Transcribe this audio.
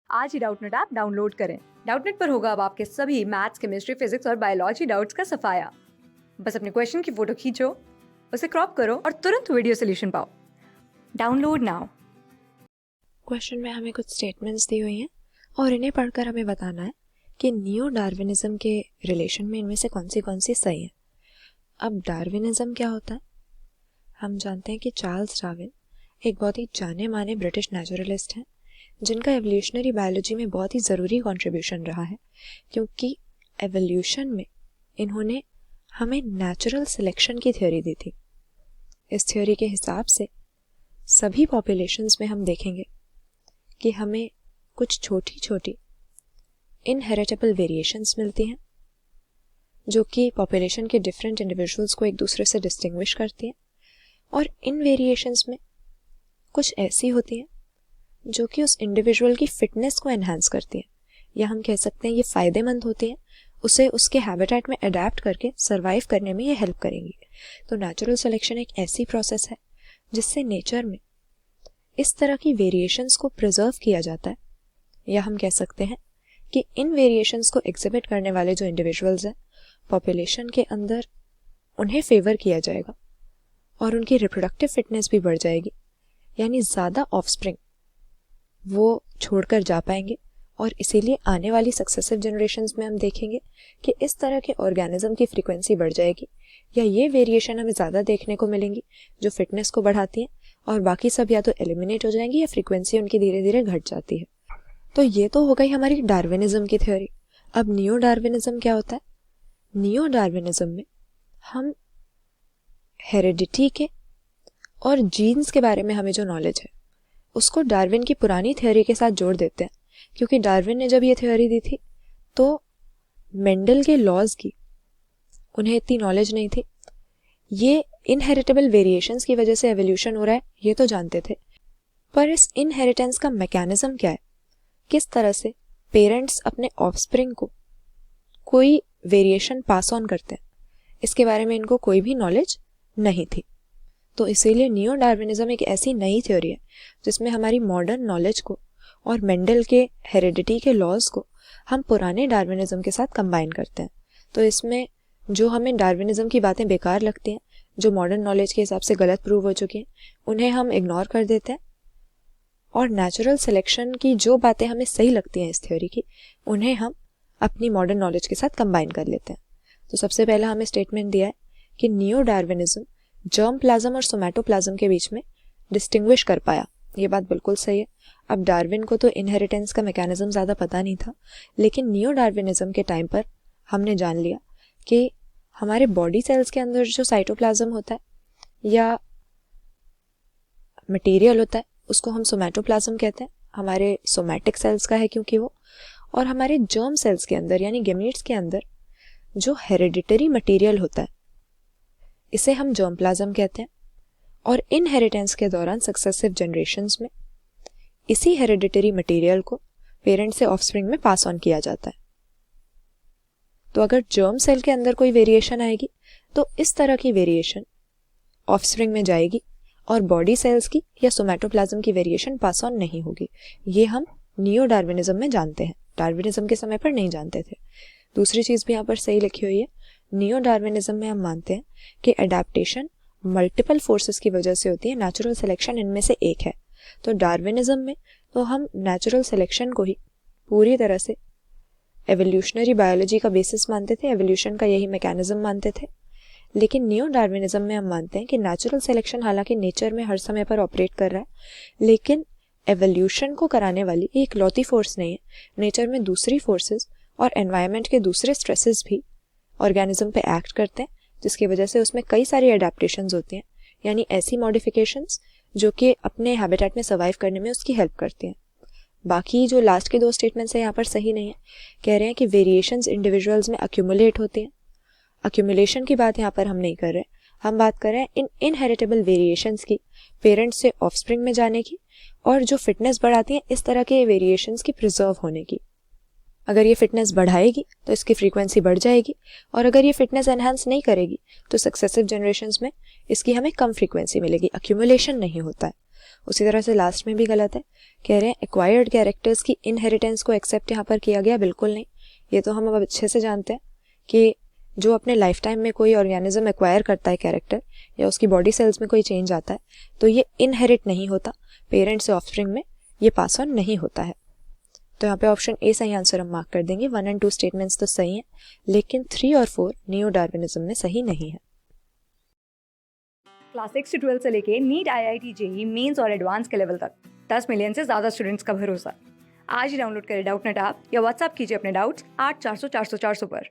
आज ही Doubtnut app download करें। Doubtnut पर होगा अब आपके सभी मैथ्स, केमिस्ट्री, फिजिक्स और बायोलॉजी डाउट्स का सफाया। बस अपने क्वेश्चन की फोटो खींचो, उसे क्रॉप करो और तुरंत वीडियो सोल्यूशन पाओ। Download now. क्वेश्चन में हमें कुछ स्टेटमेंट्स दी हुई हैं और इन्हें पढ़कर हमें बताना है कि नियो डार्विनिज्म के रिलेशन में इनमें से कौन सी सही है। अब डार्विनिज्म क्या होता है? हम जानते हैं कि चार्ल्स डार्विन एक बहुत ही जाने माने ब्रिटिश नेचुरलिस्ट हैं जिनका एवोल्यूशनरी बायोलॉजी में बहुत ही ज़रूरी कंट्रीब्यूशन रहा है, क्योंकि एवोल्यूशन में इन्होंने हमें नेचुरल सिलेक्शन की थ्योरी दी थी। इस थ्योरी के हिसाब से सभी पॉपुलेशंस में हम देखेंगे कि हमें कुछ छोटी छोटी इनहेरिटेबल वेरिएशंस मिलती हैं जो कि पॉपुलेशन के डिफरेंट इंडिविजुअल्स को एक दूसरे से डिस्टिंग्विश करती हैं, और इन वेरिएशंस में कुछ ऐसी होती हैं जो कि उस इंडिविजुअल की फिटनेस को एनहांस करती हैं, या हम कह सकते हैं ये फ़ायदेमंद होती हैं, उसे उसके हैबिटेट में अडेप्ट करके सर्वाइव करने में ये हेल्प करेंगी। तो नेचुरल सिलेक्शन एक ऐसी प्रोसेस है जिससे नेचर में इस तरह की वेरिएशंस को प्रिजर्व किया जाता है, या हम कह सकते हैं कि इन वेरिएशंस को एग्जिबिट करने वाले जो इंडिविजुअल्स हैं पॉपुलेशन के अंदर उन्हें फेवर किया जाएगा और उनकी रिप्रोडक्टिव फिटनेस भी बढ़ जाएगी, यानी ज़्यादा ऑफस्प्रिंग वो छोड़कर जा पाएंगे। और इसीलिए आने वाली सक्सेसिव जनरेशन्स में हम देखेंगे कि इस तरह के ऑर्गेनिज्म की फ्रीक्वेंसी बढ़ जाएगी, या ये वेरिएशन हमें ज़्यादा देखने को मिलेंगी जो फिटनेस को बढ़ाती हैं, और बाकी सब या तो एलिमिनेट हो जाएंगी या फ्रीक्वेंसी उनकी धीरे धीरे घट जाती है। तो ये तो हो गई हमारी डार्विनिज्म की थ्योरी। अब नियो डार्विनिज्म क्या होता है? नियो डार्विनिज्म में हम हेरिडिटी के और जीन्स के बारे में हमें जो नॉलेज है उसको डार्विन की पुरानी थ्योरी के साथ जोड़ देते हैं, क्योंकि डार्विन ने जब ये थ्योरी दी थी तो मेंडल के लॉज की उन्हें इतनी नॉलेज नहीं थी। ये इनहेरिटेबल वेरिएशंस की वजह से एवोल्यूशन हो रहा है ये तो जानते थे, पर इस इनहेरिटेंस का मैकेनिज्म क्या है, किस तरह से पेरेंट्स अपने ऑफस्प्रिंग को कोई वेरिएशन पास ऑन करते हैं, इसके बारे में इनको कोई भी नॉलेज नहीं थी। तो इसीलिए नियो डार्विनिज्म एक ऐसी नई थ्योरी है जिसमें हमारी मॉडर्न नॉलेज को और मेंडल के हेरिडिटी के लॉज को हम पुराने डार्विनिज्म के साथ कंबाइन करते हैं। तो इसमें जो हमें डार्विनिज्म की बातें बेकार लगती हैं, जो मॉडर्न नॉलेज के हिसाब से गलत प्रूव हो चुकी हैं, उन्हें हम इग्नोर कर देते हैं, और नेचुरल सिलेक्शन की जो बातें हमें सही लगती हैं इस थ्योरी की, उन्हें हम अपनी मॉडर्न नॉलेज के साथ कंबाइन कर लेते हैं। तो सबसे पहला हमें स्टेटमेंट दिया है कि नियो डार्विनिज्म जर्म प्लाज्म और सोमैटोप्लाज्म के बीच में डिस्टिंग्विश कर पाया। ये बात बिल्कुल सही है। अब डार्विन को तो इनहेरिटेंस का मैकेनिज्म ज़्यादा पता नहीं था, लेकिन नियो डार्विनिज्म के टाइम पर हमने जान लिया कि हमारे बॉडी सेल्स के अंदर जो साइटोप्लाज्म होता है या मटेरियल होता है उसको हम सोमैटोप्लाज्म कहते हैं, हमारे सोमैटिक सेल्स का है क्योंकि वो, और हमारे जर्म सेल्स के अंदर यानी गेमीट्स के अंदर जो हेरिडिटरी मटेरियल होता है इसे हम जर्म प्लाज्म कहते हैं। और इनहेरिटेंस के दौरान सक्सेसिव जनरेशन्स में इसी हेरिडिटरी मटेरियल को पेरेंट से ऑफस्प्रिंग में पास ऑन किया जाता है। तो अगर जर्म सेल के अंदर कोई वेरिएशन आएगी तो इस तरह की वेरिएशन ऑफस्प्रिंग में जाएगी और बॉडी सेल्स की या सोमैटोप्लाज्म की वेरिएशन पास ऑन नहीं होगी। ये हम नियो डार्विनिज्म में जानते हैं, डार्विनिज्म के समय पर नहीं जानते थे। दूसरी चीज़ भी यहाँ पर सही लिखी हुई है, नियो डार्विनिज्म में हम मानते हैं कि अडेप्टेशन मल्टीपल फोर्सेस की वजह से होती है, नेचुरल सिलेक्शन इनमें से एक है। तो डार्विनिज्म में तो हम नेचुरल सिलेक्शन को ही पूरी तरह से एवोल्यूशनरी बायोलॉजी का बेसिस मानते थे, एवोल्यूशन का यही मैकेनिज्म मानते थे। लेकिन नियो डार्विनिज्म में हम मानते हैं कि नेचुरल सिलेक्शन हालांकि नेचर में हर समय पर ऑपरेट कर रहा है, लेकिन एवोल्यूशन को कराने वाली एक लौती फोर्स नहीं है। नेचर में दूसरी फोर्सेस और एनवायरनमेंट के दूसरे स्ट्रेसेस भी ऑर्गेनिज्म पे एक्ट करते हैं, जिसकी वजह से उसमें कई सारी अडेप्टेशंस होती हैं, यानी ऐसी मॉडिफिकेशंस जो कि अपने हैबिटेट में सर्वाइव करने में उसकी हेल्प करती हैं। बाकी जो लास्ट के दो स्टेटमेंट्स हैं यहाँ पर सही नहीं है। कह रहे हैं कि वेरिएशंस इंडिविजुअल्स में अक्यूमुलेट होती हैं। अक्यूमुलेशन की बात यहाँ पर हम नहीं कर रहे, हम बात कर रहे हैं इन इनहेरिटेबल वेरिएशंस की पेरेंट्स से ऑफस्प्रिंग में जाने की, और जो फिटनेस बढ़ाती हैं इस तरह के वेरिएशंस की प्रिजर्व होने की। अगर ये फिटनेस बढ़ाएगी तो इसकी फ्रीक्वेंसी बढ़ जाएगी, और अगर ये फिटनेस एनहांस नहीं करेगी तो सक्सेसिव जनरेशन्स में इसकी हमें कम फ्रीक्वेंसी मिलेगी, अक्यूमुलेशन नहीं होता है। उसी तरह से लास्ट में भी गलत है। कह रहे हैं एक्वायर्ड कैरेक्टर्स की इनहेरिटेंस को एक्सेप्ट यहाँ पर किया गया, बिल्कुल नहीं। ये तो हम अब अच्छे से जानते हैं कि जो अपने लाइफ टाइम में कोई ऑर्गेनिज्म एक्वायर करता है कैरेक्टर, या उसकी बॉडी सेल्स में कोई चेंज आता है, तो ये इनहेरिट नहीं होता, पेरेंट्स से ऑफस्प्रिंग में ये पास ऑन नहीं होता है। तो यहाँ पे ऑप्शन ए सही आंसर हम मार्क कर देंगे। 1 और 2 स्टेटमेंट्स तो सही हैं, लेकिन 3 और 4 नियो डार्विनिज्म में सही नहीं है। क्लास 6 से 12 से लेके नीट, IIT, जेई मेंस और एडवांस के लेवल तक 10 मिलियन से ज़्यादा स्टूडेंट्स का भरोसा। आज ही डाउनलोड करें डाउटनेट ऐप या व्हाट्सएप कीजिए अपने डाउट्स 8400 400 400 पर।